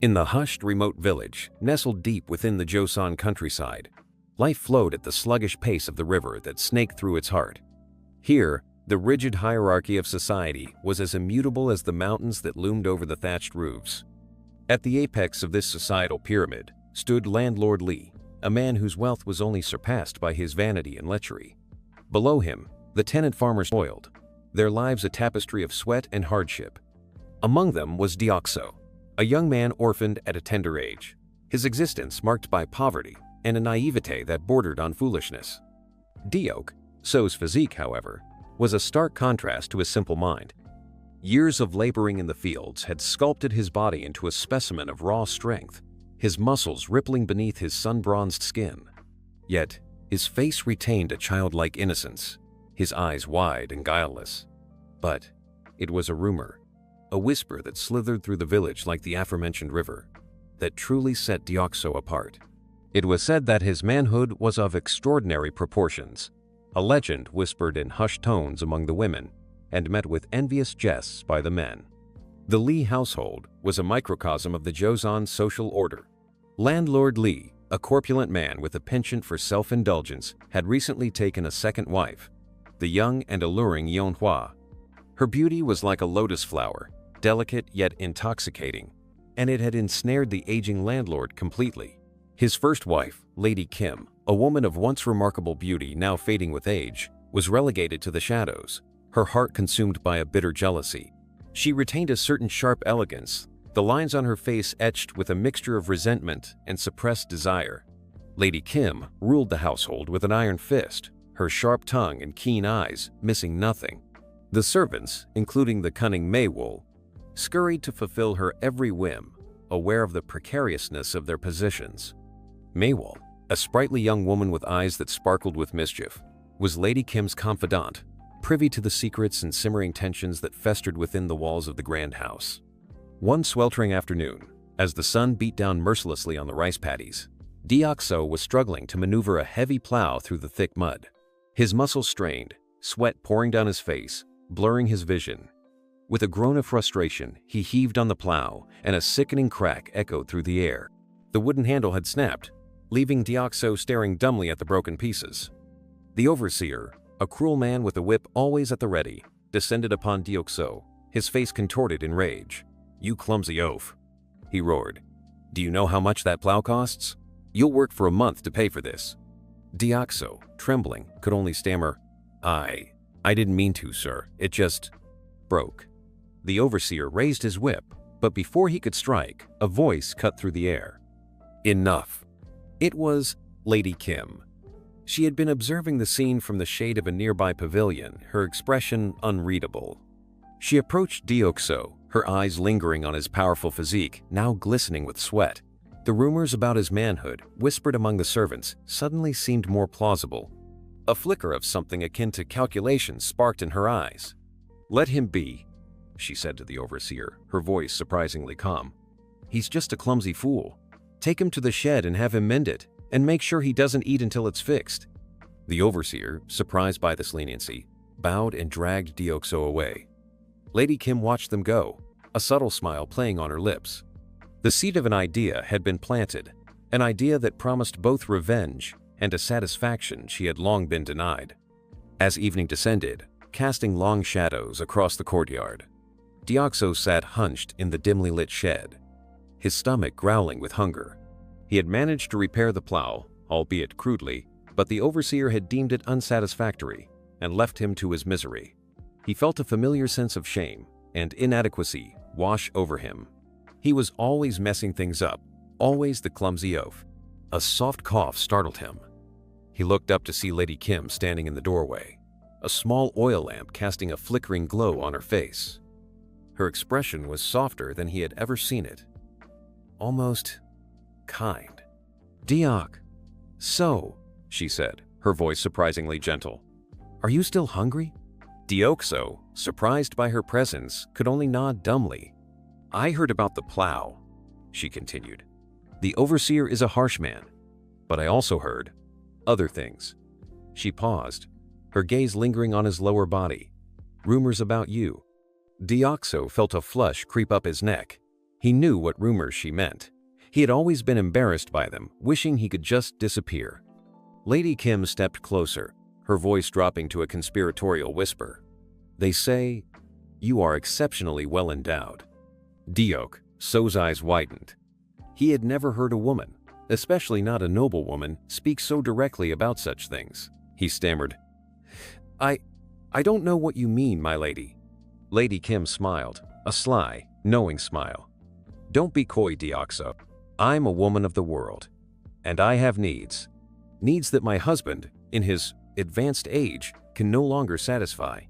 In the hushed, remote village, nestled deep within the Joseon countryside, life flowed at the sluggish pace of the river that snaked through its heart. Here, the rigid hierarchy of society was as immutable as the mountains that loomed over the thatched roofs. At the apex of this societal pyramid stood Landlord Lee, a man whose wealth was only surpassed by his vanity and lechery. Below him, the tenant farmers toiled, their lives a tapestry of sweat and hardship. Among them was Deokso, a young man orphaned at a tender age, his existence marked by poverty and a naivete that bordered on foolishness. Deokso's physique, however, was a stark contrast to his simple mind. Years of laboring in the fields had sculpted his body into a specimen of raw strength, his muscles rippling beneath his sun-bronzed skin. Yet, his face retained a childlike innocence, his eyes wide and guileless. But it was a rumor, a whisper that slithered through the village like the aforementioned river, that truly set Deokso apart. It was said that his manhood was of extraordinary proportions, a legend whispered in hushed tones among the women and met with envious jests by the men. The Lee household was a microcosm of the Joseon social order. Landlord Lee, a corpulent man with a penchant for self-indulgence, had recently taken a second wife, the young and alluring Yeonhwa. Her beauty was like a lotus flower, delicate yet intoxicating, and it had ensnared the aging landlord completely. His first wife, Lady Kim, a woman of once remarkable beauty now fading with age, was relegated to the shadows, her heart consumed by a bitter jealousy. She retained a certain sharp elegance, the lines on her face etched with a mixture of resentment and suppressed desire. Lady Kim ruled the household with an iron fist, her sharp tongue and keen eyes missing nothing. The servants, including the cunning Maywool, scurried to fulfill her every whim, aware of the precariousness of their positions. Maywool, a sprightly young woman with eyes that sparkled with mischief, was Lady Kim's confidant, privy to the secrets and simmering tensions that festered within the walls of the grand house. One sweltering afternoon, as the sun beat down mercilessly on the rice paddies, Deokso was struggling to maneuver a heavy plow through the thick mud. His muscles strained, sweat pouring down his face, blurring his vision. With a groan of frustration, he heaved on the plow, and a sickening crack echoed through the air. The wooden handle had snapped, leaving Deokso staring dumbly at the broken pieces. The overseer, a cruel man with a whip always at the ready, descended upon Deokso, his face contorted in rage. "You clumsy oaf," he roared. "Do you know how much that plow costs? You'll work for a month to pay for this." Deokso, trembling, could only stammer, I didn't mean to, sir. It just broke." The overseer raised his whip, but before he could strike, a voice cut through the air. "Enough." It was Lady Kim. She had been observing the scene from the shade of a nearby pavilion, her expression unreadable. She approached Deokso, her eyes lingering on his powerful physique, now glistening with sweat. The rumors about his manhood, whispered among the servants, suddenly seemed more plausible. A flicker of something akin to calculation sparked in her eyes. "Let him be," she said to the overseer, her voice surprisingly calm. "He's just a clumsy fool. Take him to the shed and have him mend it, and make sure he doesn't eat until it's fixed." The overseer, surprised by this leniency, bowed and dragged Deokso away. Lady Kim watched them go, a subtle smile playing on her lips. The seed of an idea had been planted, an idea that promised both revenge and a satisfaction she had long been denied. As evening descended, casting long shadows across the courtyard, Deokso sat hunched in the dimly lit shed, his stomach growling with hunger. He had managed to repair the plow, albeit crudely, but the overseer had deemed it unsatisfactory and left him to his misery. He felt a familiar sense of shame and inadequacy wash over him. He was always messing things up, always the clumsy oaf. A soft cough startled him. He looked up to see Lady Kim standing in the doorway, a small oil lamp casting a flickering glow on her face. Her expression was softer than he had ever seen it, almost kind. "Deok, so," she said, her voice surprisingly gentle. "Are you still hungry?" Deokso, surprised by her presence, could only nod dumbly. "I heard about the plow," she continued. "The overseer is a harsh man, but I also heard other things." She paused, her gaze lingering on his lower body. "Rumors about you." Deokso felt a flush creep up his neck. He knew what rumors she meant. He had always been embarrassed by them, wishing he could just disappear. Lady Kim stepped closer, her voice dropping to a conspiratorial whisper. "They say you are exceptionally well endowed." Deok, So's eyes widened. He had never heard a woman, especially not a noble woman, speak so directly about such things. He stammered, I don't know what you mean, my lady." Lady Kim smiled, a sly, knowing smile. "Don't be coy, Deok-so. I'm a woman of the world, and I have needs. Needs that my husband, in his advanced age, can no longer satisfy."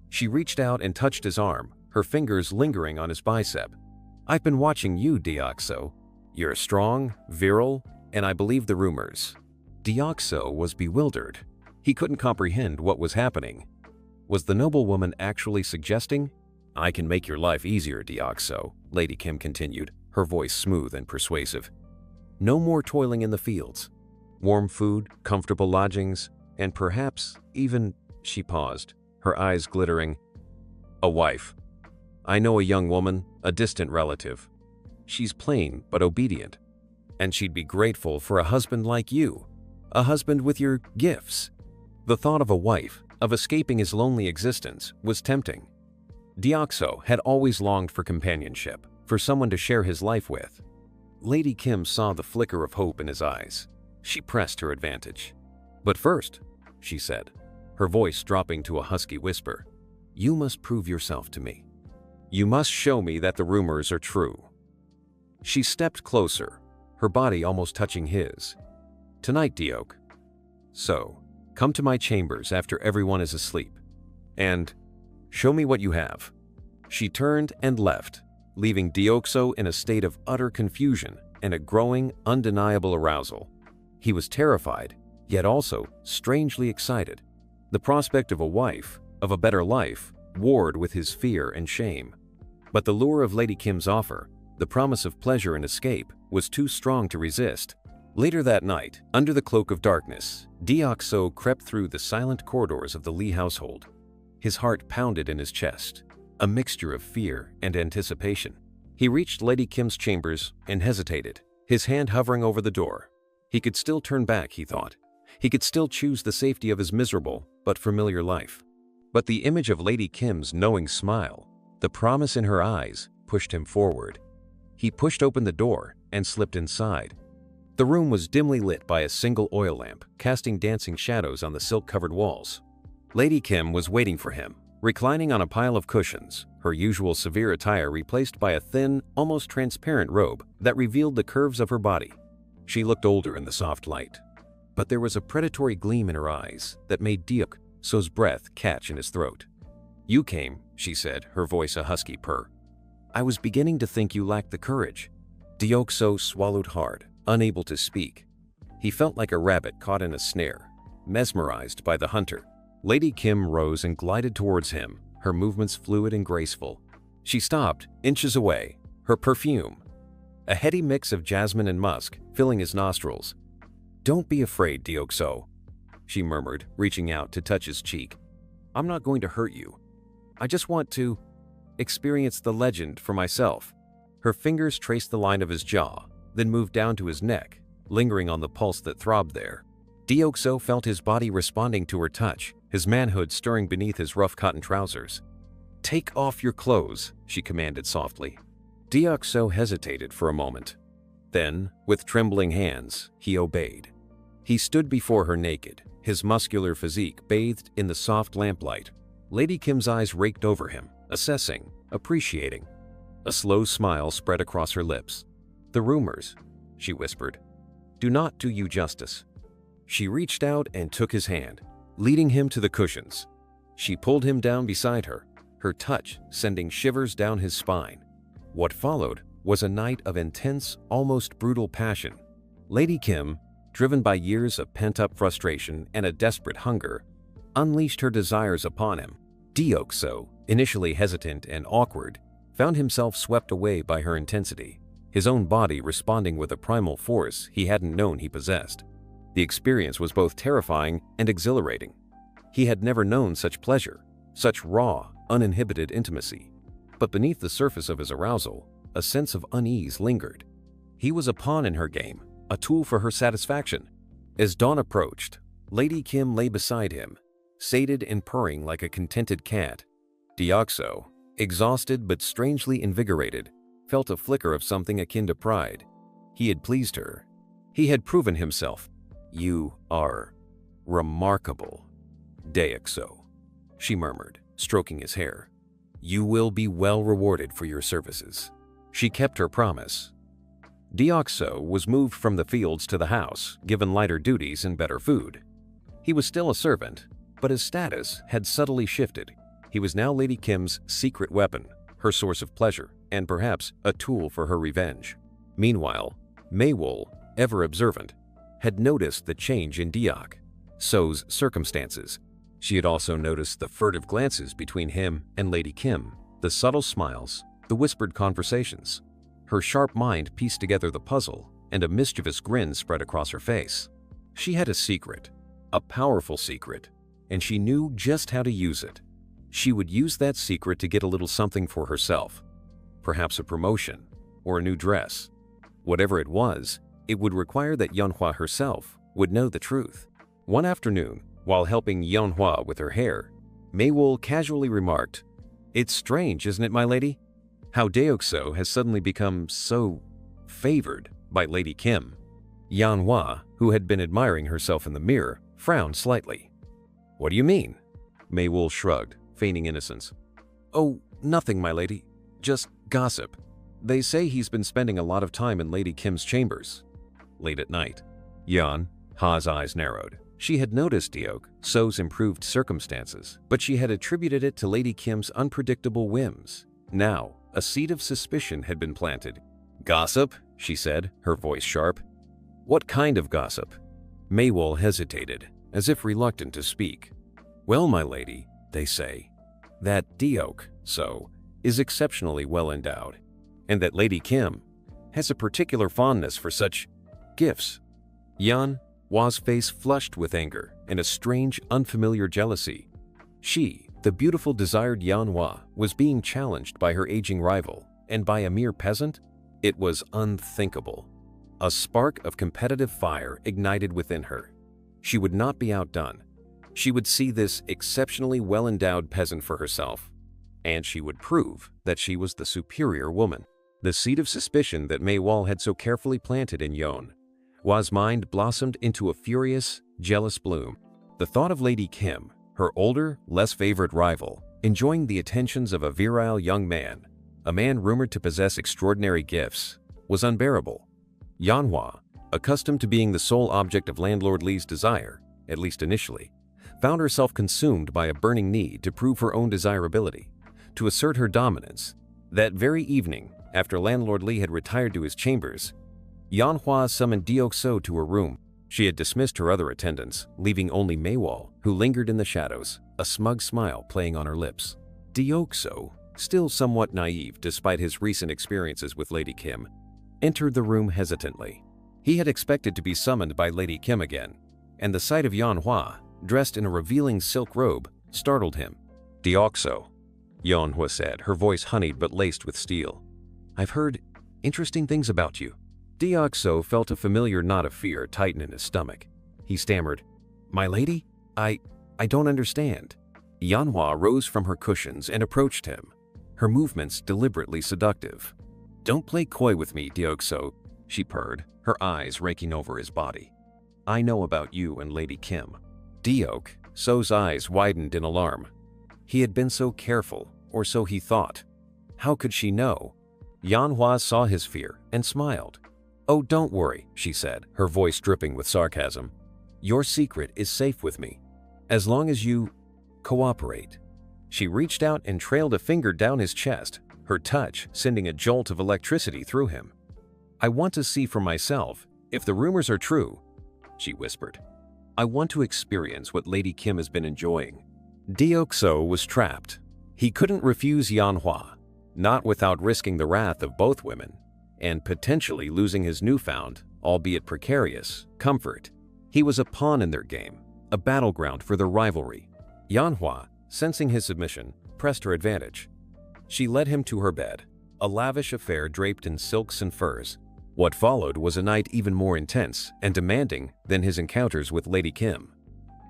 She reached out and touched his arm, her fingers lingering on his bicep. "I've been watching you, Deok-so. You're strong, virile, and I believe the rumors." Deok-so was bewildered. He couldn't comprehend what was happening. Was the noblewoman actually suggesting? "I can make your life easier, Deok-so," Lady Kim continued, her voice smooth and persuasive. "No more toiling in the fields. Warm food, comfortable lodgings, and perhaps even," she paused, her eyes glittering, "a wife. I know a young woman, a distant relative. She's plain but obedient, and she'd be grateful for a husband like you, a husband with your gifts." The thought of a wife, of escaping his lonely existence, was tempting. Deok-so had always longed for companionship, for someone to share his life with. Lady Kim saw the flicker of hope in his eyes. She pressed her advantage. "But first," she said, her voice dropping to a husky whisper, "you must prove yourself to me. You must show me that the rumors are true." She stepped closer, her body almost touching his. "Tonight, Deok. So, come to my chambers after everyone is asleep, and show me what you have." She turned and left, leaving Deok-so in a state of utter confusion and a growing, undeniable arousal. He was terrified, yet also strangely excited. The prospect of a wife, of a better life, warred with his fear and shame. But the lure of Lady Kim's offer, the promise of pleasure and escape, was too strong to resist. Later that night, under the cloak of darkness, Deok-so crept through the silent corridors of the Lee household. His heart pounded in his chest, a mixture of fear and anticipation. He reached Lady Kim's chambers and hesitated, his hand hovering over the door. He could still turn back, he thought. He could still choose the safety of his miserable but familiar life. But the image of Lady Kim's knowing smile, the promise in her eyes, pushed him forward. He pushed open the door and slipped inside. The room was dimly lit by a single oil lamp, casting dancing shadows on the silk-covered walls. Lady Kim was waiting for him, reclining on a pile of cushions, her usual severe attire replaced by a thin, almost transparent robe that revealed the curves of her body. She looked older in the soft light, but there was a predatory gleam in her eyes that made Deok-so's breath catch in his throat. "You came," she said, her voice a husky purr. "I was beginning to think you lacked the courage." Deok-so swallowed hard, unable to speak. He felt like a rabbit caught in a snare, mesmerized by the hunter. Lady Kim rose and glided towards him, her movements fluid and graceful. She stopped, inches away, her perfume, a heady mix of jasmine and musk, filling his nostrils. "Don't be afraid, Deok-so," she murmured, reaching out to touch his cheek. "I'm not going to hurt you. I just want to experience the legend for myself." Her fingers traced the line of his jaw, then moved down to his neck, lingering on the pulse that throbbed there. Deok-so felt his body responding to her touch, his manhood stirring beneath his rough cotton trousers. "Take off your clothes," she commanded softly. Deok-so hesitated for a moment. Then, with trembling hands, he obeyed. He stood before her naked, his muscular physique bathed in the soft lamplight. Lady Kim's eyes raked over him, assessing, appreciating. A slow smile spread across her lips. "The rumors," she whispered, "do not do you justice." She reached out and took his hand, leading him to the cushions. She pulled him down beside her, her touch sending shivers down his spine. What followed was a night of intense, almost brutal passion. Lady Kim, driven by years of pent-up frustration and a desperate hunger, unleashed her desires upon him. Deok-so, initially hesitant and awkward, found himself swept away by her intensity, his own body responding with a primal force he hadn't known he possessed. The experience was both terrifying and exhilarating. He had never known such pleasure, such raw, uninhibited intimacy. But beneath the surface of his arousal, a sense of unease lingered. He was a pawn in her game, a tool for her satisfaction. As dawn approached, Lady Kim lay beside him, sated and purring like a contented cat. Deoxo, exhausted but strangely invigorated, felt a flicker of something akin to pride. He had pleased her. He had proven himself. "You are remarkable, Deoxo," she murmured, stroking his hair. "You will be well rewarded for your services." She kept her promise. Deoxo was moved from the fields to the house, given lighter duties and better food. He was still a servant, but his status had subtly shifted. He was now Lady Kim's secret weapon, her source of pleasure, and perhaps a tool for her revenge. Meanwhile, Maywol, ever observant, had noticed the change in Deoxo's circumstances. She had also noticed the furtive glances between him and Lady Kim, the subtle smiles, the whispered conversations. Her sharp mind pieced together the puzzle, and a mischievous grin spread across her face. She had a secret, a powerful secret, and she knew just how to use it. She would use that secret to get a little something for herself, perhaps a promotion or a new dress. Whatever it was, it would require that Yanhua herself would know the truth. One afternoon, while helping Yanhua with her hair, Maywol casually remarked, "It's strange, isn't it, my lady? How Deoxo has suddenly become so favored by Lady Kim." Yanhua, who had been admiring herself in the mirror, frowned slightly. "What do you mean?" Maywol shrugged, feigning innocence. "Oh, nothing, my lady. Just gossip. They say he's been spending a lot of time in Lady Kim's chambers, late at night." Yanhua's eyes narrowed. She had noticed Deoxo's improved circumstances, but she had attributed it to Lady Kim's unpredictable whims. Now, a seed of suspicion had been planted. "Gossip?" she said, her voice sharp. "What kind of gossip?" Maywol hesitated, as if reluctant to speak. "Well, my lady, they say that Deoxo is exceptionally well endowed, and that Lady Kim has a particular fondness for such gifts." Yanhua's face flushed with anger and a strange, unfamiliar jealousy. She, the beautiful, desired Yanhua, was being challenged by her aging rival, and by a mere peasant? It was unthinkable. A spark of competitive fire ignited within her. She would not be outdone. She would see this exceptionally well-endowed peasant for herself, and she would prove that she was the superior woman. The seed of suspicion that Maywol had so carefully planted in Yanhua's mind blossomed into a furious, jealous bloom. The thought of Lady Kim, her older, less favored rival, enjoying the attentions of a virile young man, a man rumored to possess extraordinary gifts, was unbearable. Yanhua, accustomed to being the sole object of Landlord Li's desire, at least initially, found herself consumed by a burning need to prove her own desirability, to assert her dominance. That very evening, after Landlord Li had retired to his chambers, Yanhua summoned Deoxo to her room. She had dismissed her other attendants, leaving only Maywol, who lingered in the shadows, a smug smile playing on her lips. Deoxo, still somewhat naive despite his recent experiences with Lady Kim, entered the room hesitantly. He had expected to be summoned by Lady Kim again, and the sight of Yanhua, dressed in a revealing silk robe, startled him. "Deoxo," Yanhua said, her voice honeyed but laced with steel. "I've heard interesting things about you." Deoxo felt a familiar knot of fear tighten in his stomach. He stammered, "My lady? I don't understand." Yanhua rose from her cushions and approached him, her movements deliberately seductive. "Don't play coy with me, Deoxo," she purred, her eyes raking over his body. "I know about you and Lady Kim." Deoxo's eyes widened in alarm. He had been so careful, or so he thought. How could she know? Yanhua saw his fear and smiled. "Oh, don't worry," she said, her voice dripping with sarcasm. "Your secret is safe with me, as long as you cooperate." She reached out and trailed a finger down his chest, her touch sending a jolt of electricity through him. "I want to see for myself if the rumors are true," she whispered. "I want to experience what Lady Kim has been enjoying." Deoxo was trapped. He couldn't refuse Yanhua, not without risking the wrath of both women, and potentially losing his newfound, albeit precarious, comfort. He was a pawn in their game, a battleground for their rivalry. Yanhua, sensing his submission, pressed her advantage. She led him to her bed, a lavish affair draped in silks and furs. What followed was a night even more intense and demanding than his encounters with Lady Kim.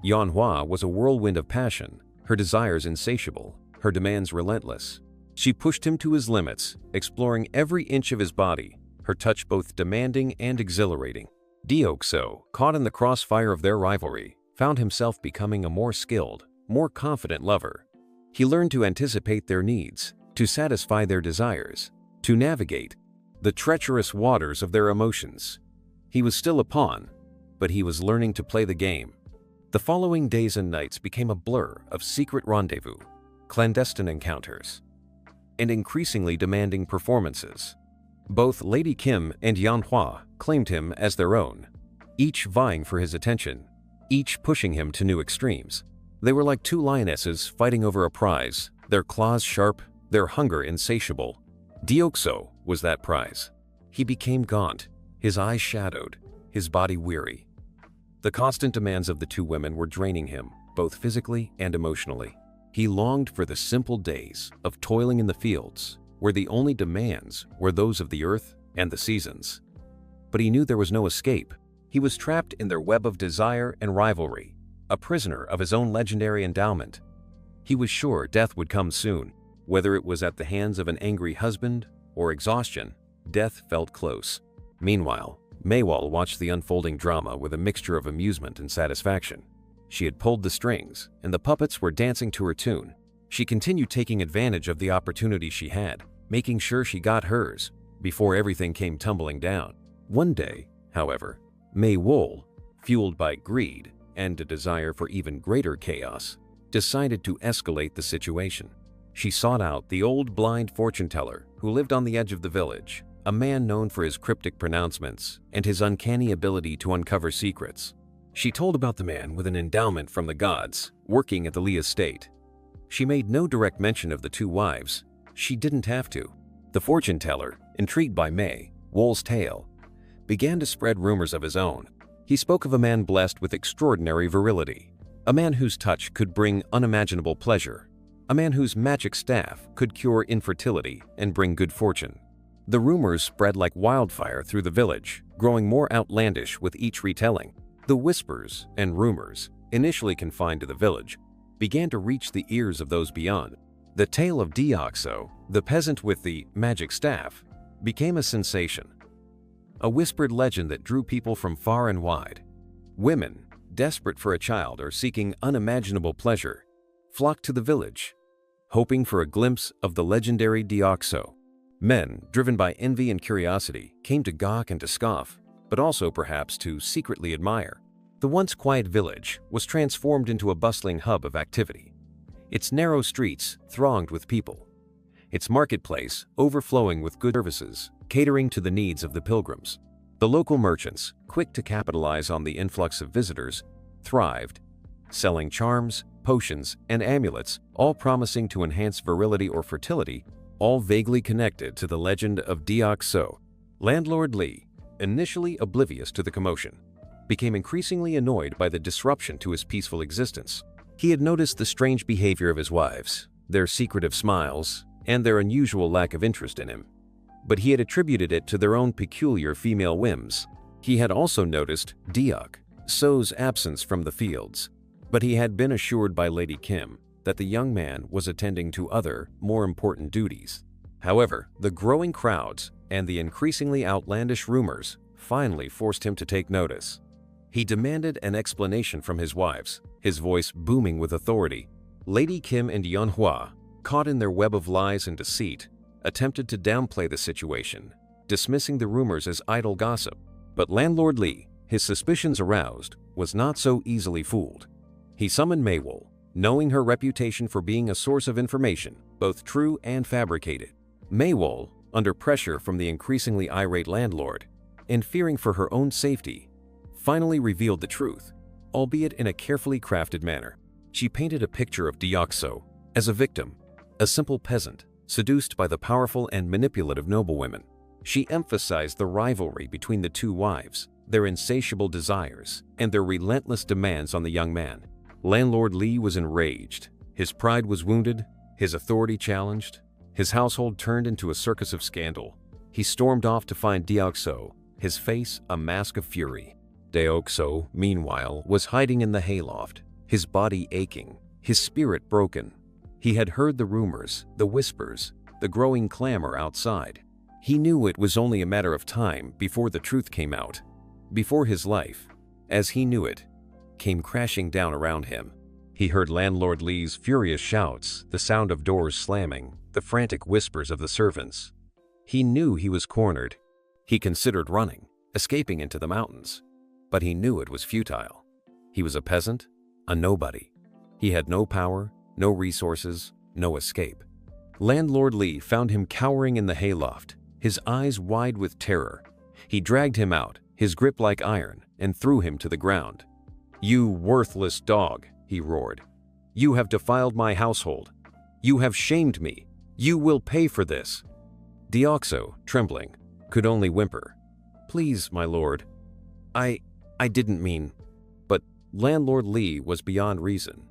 Yanhua was a whirlwind of passion, her desires insatiable, her demands relentless. She pushed him to his limits, exploring every inch of his body, her touch both demanding and exhilarating. Deoxo, caught in the crossfire of their rivalry, found himself becoming a more skilled, more confident lover. He learned to anticipate their needs, to satisfy their desires, to navigate the treacherous waters of their emotions. He was still a pawn, but he was learning to play the game. The following days and nights became a blur of secret rendezvous, clandestine encounters, and increasingly demanding performances. Both Lady Kim and Yanhua claimed him as their own, each vying for his attention, each pushing him to new extremes. They were like two lionesses fighting over a prize, their claws sharp, their hunger insatiable. Deoxo was that prize. He became gaunt, his eyes shadowed, his body weary. The constant demands of the two women were draining him, both physically and emotionally. He longed for the simple days of toiling in the fields, where the only demands were those of the earth and the seasons. But he knew there was no escape. He was trapped in their web of desire and rivalry, a prisoner of his own legendary endowment. He was sure death would come soon. Whether it was at the hands of an angry husband or exhaustion, death felt close. Meanwhile, Maywall watched the unfolding drama with a mixture of amusement and satisfaction. She had pulled the strings, and the puppets were dancing to her tune. She continued taking advantage of the opportunity she had, making sure she got hers before everything came tumbling down. One day, however, Maywall, fueled by greed and a desire for even greater chaos, decided to escalate the situation. She sought out the old blind fortune teller who lived on the edge of the village, a man known for his cryptic pronouncements and his uncanny ability to uncover secrets. She told about the man with an endowment from the gods, working at the Lee estate. She made no direct mention of the two wives. She didn't have to. The fortune teller, intrigued by Maywall's tale, began to spread rumors of his own. He spoke of a man blessed with extraordinary virility, a man whose touch could bring unimaginable pleasure, a man whose magic staff could cure infertility and bring good fortune. The rumors spread like wildfire through the village, growing more outlandish with each retelling. The whispers and rumors, initially confined to the village, began to reach the ears of those beyond. The tale of Deoxo, the peasant with the magic staff, became a sensation, a whispered legend that drew people from far and wide. Women, desperate for a child or seeking unimaginable pleasure, flocked to the village, hoping for a glimpse of the legendary Deoxo. Men, driven by envy and curiosity, came to gawk and to scoff, but also perhaps to secretly admire. The once quiet village was transformed into a bustling hub of activity. Its narrow streets thronged with people, its marketplace overflowing with good services, catering to the needs of the pilgrims. The local merchants, quick to capitalize on the influx of visitors, thrived, selling charms, potions, and amulets, all promising to enhance virility or fertility, all vaguely connected to the legend of Deoxo. Landlord Lee, initially oblivious to the commotion, became increasingly annoyed by the disruption to his peaceful existence. He had noticed the strange behavior of his wives, their secretive smiles, and their unusual lack of interest in him. But he had attributed it to their own peculiar female whims. He had also noticed Deoxo's absence from the fields, but he had been assured by Lady Kim that the young man was attending to other, more important duties. However, the growing crowds and the increasingly outlandish rumors finally forced him to take notice. He demanded an explanation from his wives, his voice booming with authority. Lady Kim and Yanhua, caught in their web of lies and deceit, attempted to downplay the situation, dismissing the rumors as idle gossip. But Landlord Lee, his suspicions aroused, was not so easily fooled. He summoned Maywall, knowing her reputation for being a source of information, both true and fabricated. Maywall, under pressure from the increasingly irate landlord, and fearing for her own safety, finally revealed the truth, albeit in a carefully crafted manner. She painted a picture of Deoxo as a victim, a simple peasant, seduced by the powerful and manipulative noblewomen. She emphasized the rivalry between the two wives, their insatiable desires, and their relentless demands on the young man. Landlord Lee was enraged. His pride was wounded, his authority challenged, His household turned into a circus of scandal. He stormed off to find Deoxo, his face a mask of fury. Deoxo, meanwhile, was hiding in the hayloft, his body aching, his spirit broken. He had heard the rumors, the whispers, the growing clamor outside. He knew it was only a matter of time before the truth came out, before his life, as he knew it, came crashing down around him. He heard Landlord Li's furious shouts, the sound of doors slamming, the frantic whispers of the servants. He knew he was cornered. He considered running, escaping into the mountains, but he knew it was futile. He was a peasant, a nobody. He had no power, no resources, no escape. Landlord Li found him cowering in the hayloft, his eyes wide with terror. He dragged him out, his grip like iron, and threw him to the ground. "You worthless dog," he roared. "You have defiled my household. You have shamed me. You will pay for this." Deoxo, trembling, could only whimper, "Please, my lord. I didn't mean." But Landlord Li was beyond reason.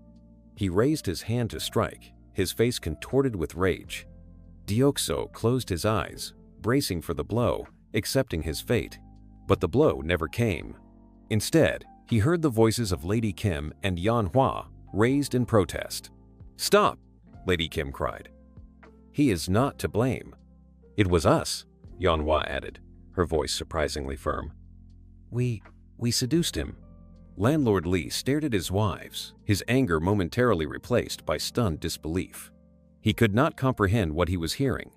He raised his hand to strike, his face contorted with rage. Deoxo closed his eyes, bracing for the blow, accepting his fate. But the blow never came. Instead, he heard the voices of Lady Kim and Yan Hua raised in protest. "Stop!" Lady Kim cried. "He is not to blame." "It was us," Yan Hua added, her voice surprisingly firm. We seduced him." Landlord Li stared at his wives, his anger momentarily replaced by stunned disbelief. He could not comprehend what he was hearing.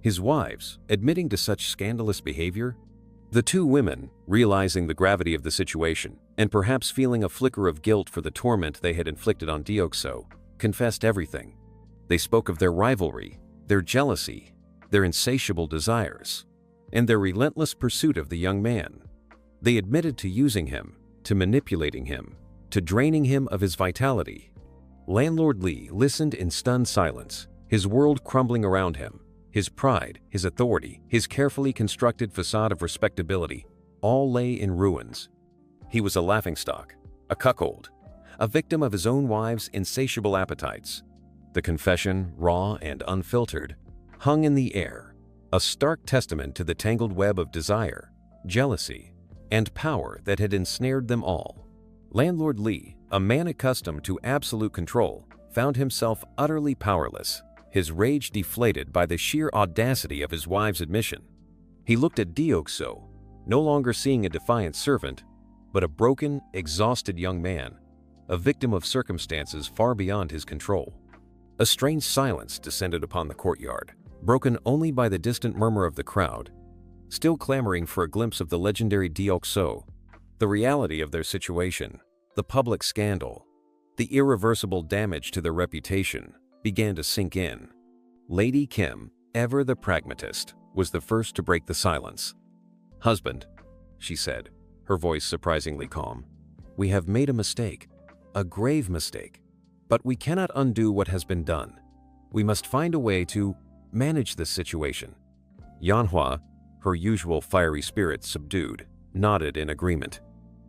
His wives admitting to such scandalous behavior? The two women, realizing the gravity of the situation and perhaps feeling a flicker of guilt for the torment they had inflicted on Deoxo, confessed everything. They spoke of their rivalry, their jealousy, their insatiable desires, and their relentless pursuit of the young man. They admitted to using him, to manipulating him, to draining him of his vitality. Landlord Li listened in stunned silence, his world crumbling around him. His pride, his authority, his carefully constructed facade of respectability, all lay in ruins. He was a laughingstock, a cuckold, a victim of his own wives' insatiable appetites. The confession, raw and unfiltered, hung in the air, a stark testament to the tangled web of desire, jealousy, and power that had ensnared them all. Landlord Li, a man accustomed to absolute control, found himself utterly powerless, his rage deflated by the sheer audacity of his wife's admission. He looked at Deoxo, no longer seeing a defiant servant, but a broken, exhausted young man, a victim of circumstances far beyond his control. A strange silence descended upon the courtyard, broken only by the distant murmur of the crowd, still clamoring for a glimpse of the legendary Deoxo. The reality of their situation, the public scandal, the irreversible damage to their reputation, began to sink in. Lady Kim, ever the pragmatist, was the first to break the silence. "Husband," she said, her voice surprisingly calm, "we have made a mistake, a grave mistake, but we cannot undo what has been done. We must find a way to manage this situation." Yan Hua, her usual fiery spirit subdued, nodded in agreement.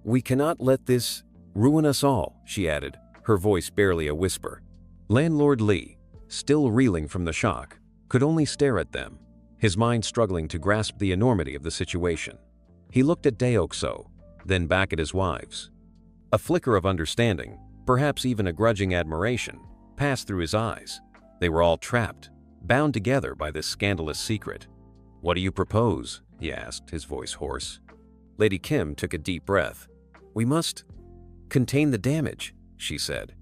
"We cannot let this ruin us all," she added, her voice barely a whisper. Landlord Li, still reeling from the shock, could only stare at them, his mind struggling to grasp the enormity of the situation. He looked at Deoxo, then back at his wives. A flicker of understanding, perhaps even a grudging admiration, passed through his eyes. They were all trapped, bound together by this scandalous secret. "What do you propose?" he asked, his voice hoarse. Lady Kim took a deep breath. "We must contain the damage," she said.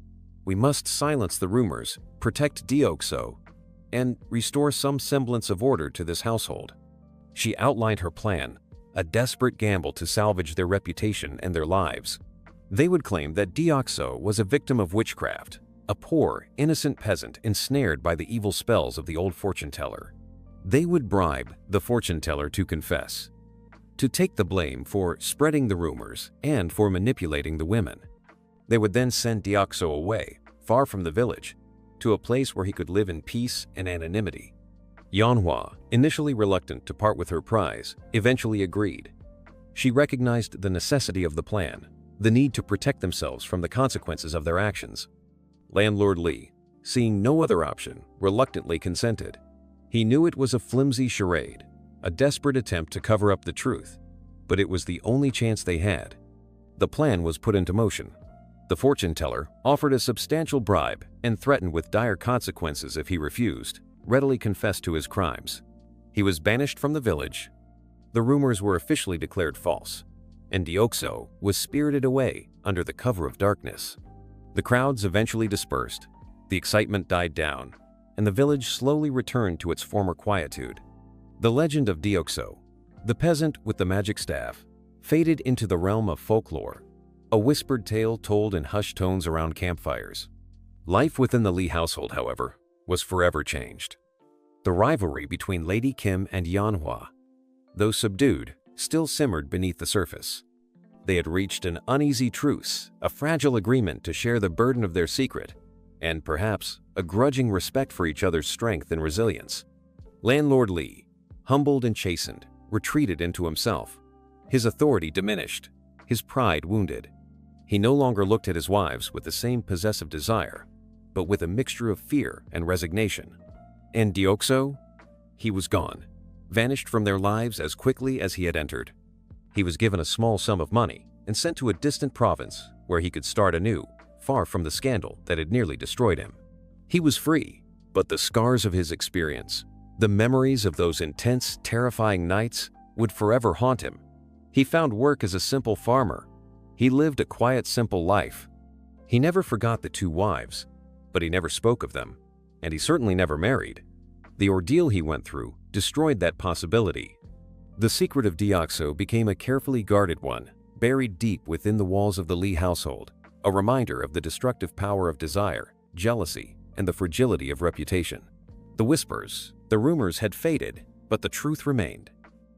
"We must silence the rumors, protect Deoxo, and restore some semblance of order to this household." She outlined her plan, a desperate gamble to salvage their reputation and their lives. They would claim that Deoxo was a victim of witchcraft, a poor, innocent peasant ensnared by the evil spells of the old fortune-teller. They would bribe the fortune-teller to confess, to take the blame for spreading the rumors and for manipulating the women. They would then send Deoxo away, far from the village, to a place where he could live in peace and anonymity. Yan Hua, initially reluctant to part with her prize, eventually agreed. She recognized the necessity of the plan, the need to protect themselves from the consequences of their actions. Landlord Li, seeing no other option, reluctantly consented. He knew it was a flimsy charade, a desperate attempt to cover up the truth, but it was the only chance they had. The plan was put into motion. The fortune teller offered a substantial bribe and threatened with dire consequences if he refused, readily confessed to his crimes. He was banished from the village. The rumors were officially declared false, and Deoxo was spirited away under the cover of darkness. The crowds eventually dispersed, the excitement died down, and the village slowly returned to its former quietude. The legend of Deoxo, the peasant with the magic staff, faded into the realm of folklore, a whispered tale told in hushed tones around campfires. Life within the Lee household, however, was forever changed. The rivalry between Lady Kim and Yanhua, though subdued, still simmered beneath the surface. They had reached an uneasy truce, a fragile agreement to share the burden of their secret, and perhaps a grudging respect for each other's strength and resilience. Landlord Lee, humbled and chastened, retreated into himself. His authority diminished, his pride wounded. He no longer looked at his wives with the same possessive desire, but with a mixture of fear and resignation. And Deoxo? He was gone, vanished from their lives as quickly as he had entered. He was given a small sum of money and sent to a distant province where he could start anew, far from the scandal that had nearly destroyed him. He was free, but the scars of his experience, the memories of those intense, terrifying nights, would forever haunt him. He found work as a simple farmer. He lived a quiet, simple life. He never forgot the 2 wives, but he never spoke of them, and he certainly never married. The ordeal he went through destroyed that possibility. The secret of Deoxo became a carefully guarded one, buried deep within the walls of the Lee household, a reminder of the destructive power of desire, jealousy, and the fragility of reputation. The whispers, the rumors had faded, but the truth remained.